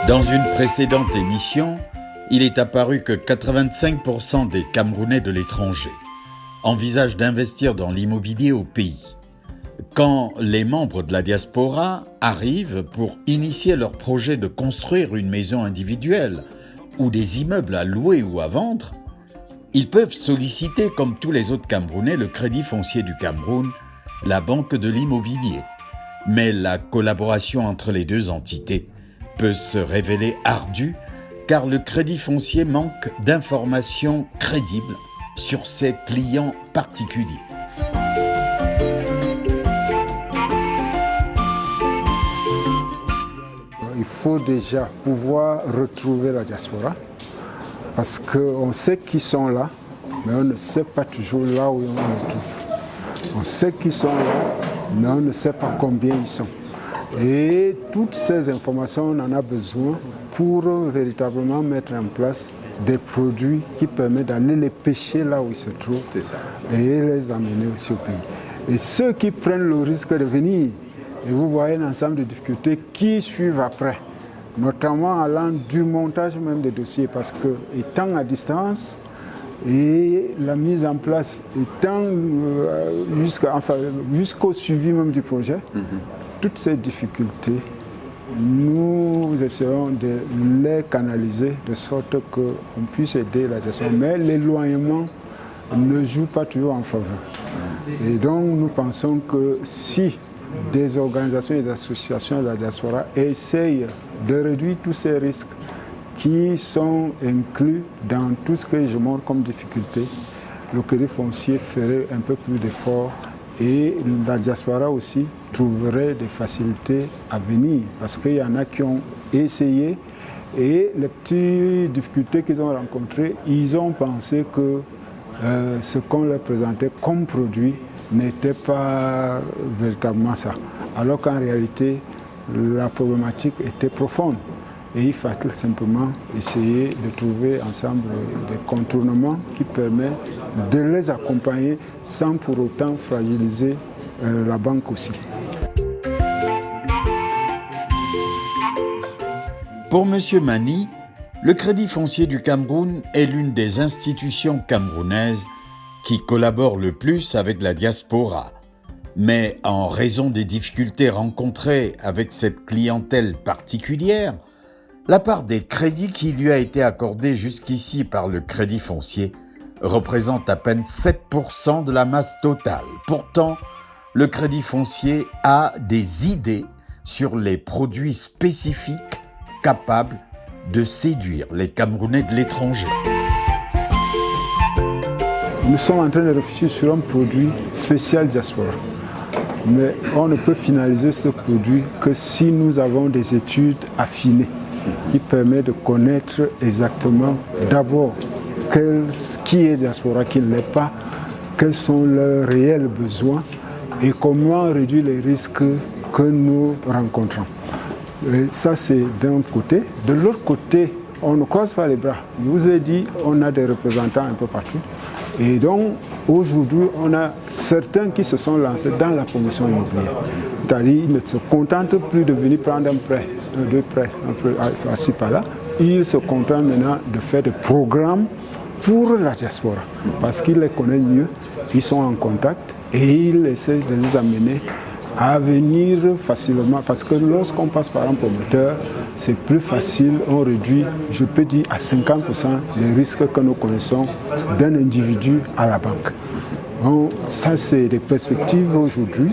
Dans une précédente émission, il est apparu que 85% des Camerounais de l'étranger envisagent d'investir dans l'immobilier au pays. Quand les membres de la diaspora arrivent pour initier leur projet de construire une maison individuelle ou des immeubles à louer ou à vendre, ils peuvent solliciter, comme tous les autres Camerounais, le Crédit foncier du Cameroun, la banque de l'immobilier. Mais la collaboration entre les deux entités peut se révéler ardue car le Crédit foncier manque d'informations crédibles sur ses clients particuliers. Il faut déjà pouvoir retrouver la diaspora parce qu'on sait qu'ils sont là, mais on ne sait pas toujours là où on les trouve. On sait qu'ils sont là, mais on ne sait pas combien ils sont. Et toutes ces informations, on en a besoin pour véritablement mettre en place des produits qui permettent d'aller les pêcher là où ils se trouvent et les amener aussi au pays. Et ceux qui prennent le risque de venir, et vous voyez l'ensemble de difficultés qui suivent après, notamment allant du montage même des dossiers, parce que étant à distance et la mise en place étant jusqu'au suivi même du projet, toutes ces difficultés, nous essayons de les canaliser de sorte qu'on puisse aider la diaspora. Mais l'éloignement ne joue pas toujours en faveur. Et donc nous pensons que si des organisations et des associations de la diaspora essayent de réduire tous ces risques qui sont inclus dans tout ce que je montre comme difficulté, le Crédit foncier ferait un peu plus d'efforts et la diaspora aussi trouverait des facilités à venir parce qu'il y en a qui ont essayé et les petites difficultés qu'ils ont rencontrées, ils ont pensé que ce qu'on leur présentait comme produit n'était pas véritablement ça. Alors qu'en réalité, la problématique était profonde. Et il fallait simplement essayer de trouver ensemble des contournements qui permettent de les accompagner sans pour autant fragiliser la banque aussi. Pour M. Mani, le Crédit foncier du Cameroun est l'une des institutions camerounaises qui collabore le plus avec la diaspora. Mais en raison des difficultés rencontrées avec cette clientèle particulière, la part des crédits qui lui a été accordée jusqu'ici par le Crédit foncier représente à peine 7% de la masse totale. Pourtant, le Crédit foncier a des idées sur les produits spécifiques capables de séduire les Camerounais de l'étranger. Nous sommes en train de réfléchir sur un produit spécial diaspora. Mais on ne peut finaliser ce produit que si nous avons des études affinées qui permettent de connaître exactement d'abord ce qui est diaspora, qui ne l'est pas, quels sont leurs réels besoins et comment réduire les risques que nous rencontrons. Et ça, c'est d'un côté. De l'autre côté, on ne croise pas les bras. Je vous ai dit, on a des représentants un peu partout. Et donc, aujourd'hui, on a certains qui se sont lancés dans la promotion immobilière. C'est-à-dire, ils ne se contentent plus de venir prendre un prêt, deux prêts, un peu assis par là. Ils se contentent maintenant de faire des programmes pour la diaspora. Parce qu'ils les connaissent mieux, ils sont en contact et ils essaient de les amener à venir facilement. Parce que lorsqu'on passe par un promoteur, c'est plus facile, on réduit, je peux dire, à 50% les risques que nous connaissons d'un individu à la banque. Donc, ça, c'est des perspectives aujourd'hui,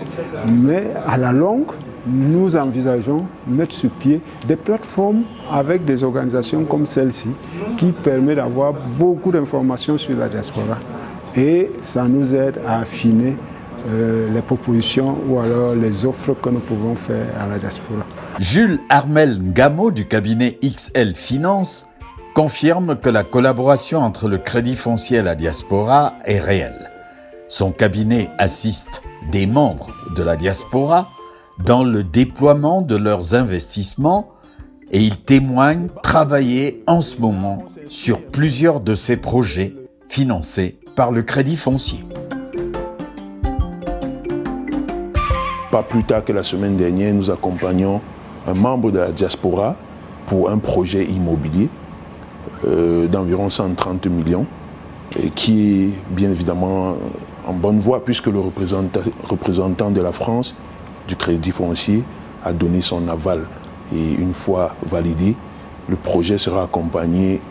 mais à la longue, nous envisageons mettre sur pied des plateformes avec des organisations comme celle-ci qui permettent d'avoir beaucoup d'informations sur la diaspora et ça nous aide à affiner les propositions ou alors les offres que nous pouvons faire à la diaspora. Jules Armel Ngamo du cabinet XL Finance confirme que la collaboration entre le Crédit foncier et la diaspora est réelle. Son cabinet assiste des membres de la diaspora dans le déploiement de leurs investissements et il témoigne travailler en ce moment sur plusieurs de ces projets financés par le Crédit foncier. Pas plus tard que la semaine dernière, nous accompagnons un membre de la diaspora pour un projet immobilier d'environ 130 millions, et qui est bien évidemment en bonne voie puisque le représentant de la France du Crédit Foncier a donné son aval. Et une fois validé, le projet sera accompagné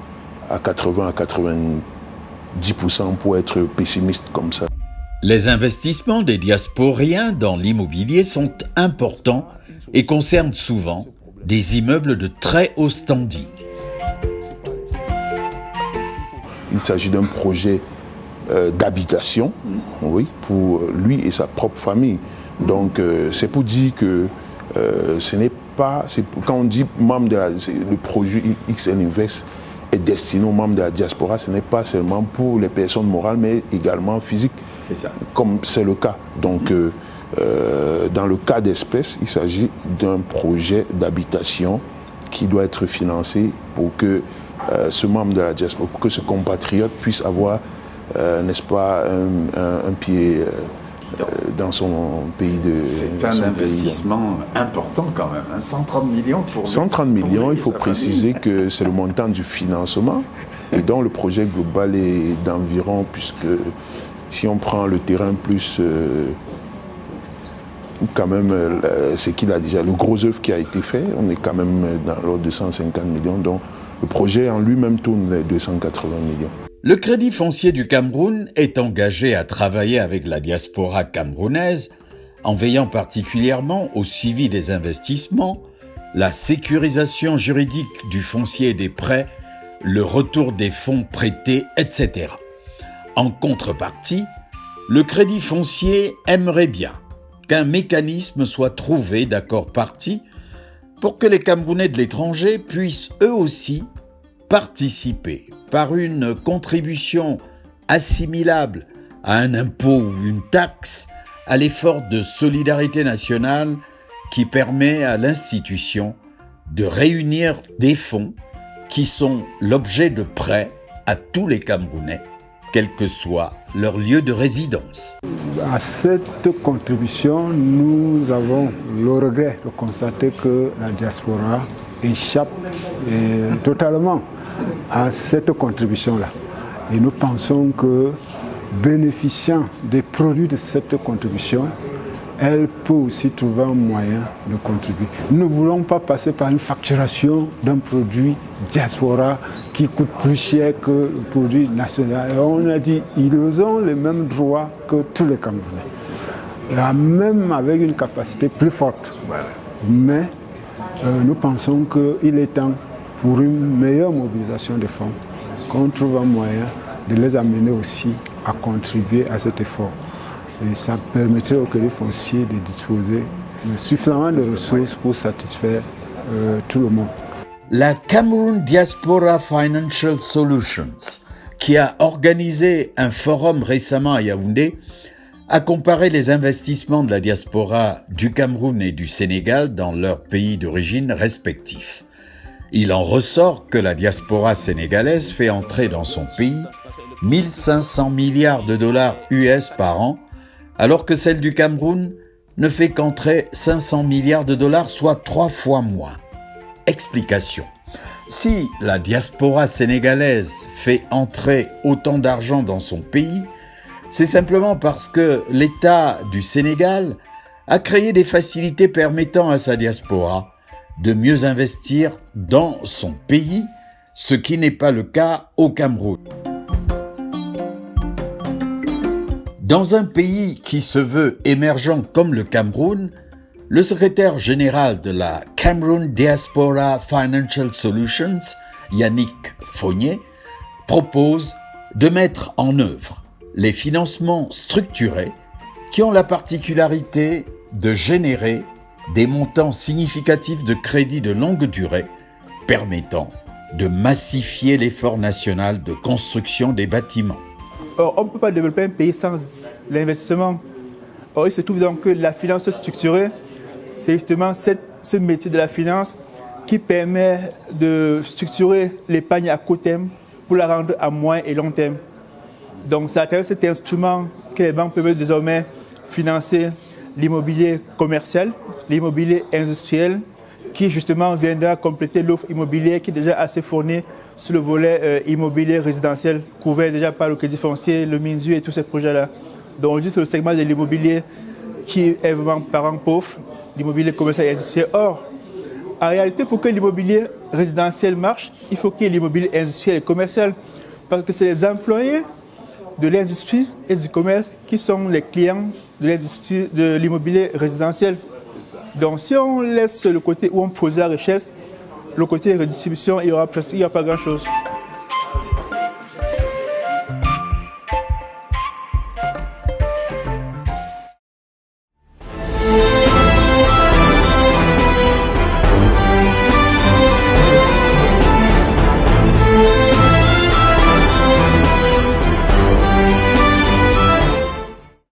à 80 à 90% pour être pessimiste comme ça. Les investissements des diasporiens dans l'immobilier sont importants et concernent souvent des immeubles de très haut standing. Il s'agit d'un projet d'habitation, oui, pour lui et sa propre famille. Donc c'est pour dire que ce n'est pas, quand on dit membre de le projet XN Invest est destiné aux membres de la diaspora, ce n'est pas seulement pour les personnes morales, mais également physiques, comme c'est le cas. Donc dans le cas d'espèce, il s'agit d'un projet d'habitation qui doit être financé pour que ce membre de la diaspora, pour que ce compatriote puisse avoir, n'est-ce pas, un pied dans son pays de... C'est un investissement important quand même, hein, 130 millions pour... 130 millions, il faut préciser que c'est le montant du financement et donc le projet global est d'environ, puisque si on prend le terrain plus quand même ce qu'il a déjà, le gros œuvre qui a été fait, on est quand même dans l'ordre de 150 millions, donc le projet en lui-même tourne les 280 millions. Le Crédit Foncier du Cameroun est engagé à travailler avec la diaspora camerounaise en veillant particulièrement au suivi des investissements, la sécurisation juridique du foncier et des prêts, le retour des fonds prêtés, etc. En contrepartie, le Crédit Foncier aimerait bien qu'un mécanisme soit trouvé d'accord parties pour que les Camerounais de l'étranger puissent eux aussi participer par une contribution assimilable à un impôt ou une taxe à l'effort de solidarité nationale qui permet à l'institution de réunir des fonds qui sont l'objet de prêts à tous les Camerounais, quel que soit leur lieu de résidence. À cette contribution, nous avons le regret de constater que la diaspora échappe totalement à cette contribution-là. Et nous pensons que, bénéficiant des produits de cette contribution, elle peut aussi trouver un moyen de contribuer. Nous ne voulons pas passer par une facturation d'un produit diaspora qui coûte plus cher que le produit national. Et on a dit ils ont les mêmes droits que tous les Camerounais. Et même avec une capacité plus forte. Mais nous pensons qu'il est temps, pour une meilleure mobilisation des fonds, qu'on trouve un moyen de les amener aussi à contribuer à cet effort. Et ça permettrait au Crédit Foncier de disposer de suffisamment de ressources pour satisfaire tout le monde. La Cameroon Diaspora Financial Solutions, qui a organisé un forum récemment à Yaoundé, a comparé les investissements de la diaspora du Cameroun et du Sénégal dans leurs pays d'origine respectifs. Il en ressort que la diaspora sénégalaise fait entrer dans son pays 1500 milliards de dollars US par an, alors que celle du Cameroun ne fait qu'entrer 500 milliards de dollars, soit 3 fois moins. Explication. Si la diaspora sénégalaise fait entrer autant d'argent dans son pays, c'est simplement parce que l'État du Sénégal a créé des facilités permettant à sa diaspora de mieux investir dans son pays, ce qui n'est pas le cas au Cameroun. Dans un pays qui se veut émergent comme le Cameroun, le secrétaire général de la Cameroon Diaspora Financial Solutions, Yannick Fogné, propose de mettre en œuvre les financements structurés qui ont la particularité de générer des montants significatifs de crédits de longue durée permettant de massifier l'effort national de construction des bâtiments. Or, on ne peut pas développer un pays sans l'investissement. Or, il se trouve donc que la finance structurée, c'est justement ce métier de la finance qui permet de structurer l'épargne à court terme pour la rendre à moyen et long terme. Donc, c'est à travers cet instrument que les banques peuvent désormais financer l'immobilier commercial, l'immobilier industriel qui justement viendra compléter l'offre immobilière qui est déjà assez fournie sur le volet immobilier résidentiel, couvert déjà par le Crédit Foncier, le MINSU et tous ces projets-là. Donc aujourd'hui, c'est le segment de l'immobilier qui est vraiment parent pauvre, l'immobilier commercial et industriel. Or, en réalité, pour que l'immobilier résidentiel marche, il faut qu'il y ait l'immobilier industriel et commercial. Parce que c'est les employés de l'industrie et du commerce qui sont les clients de l'industrie de l'immobilier résidentiel. Donc si on laisse le côté où on produit la richesse, le côté redistribution, il n'y aura pas grand-chose.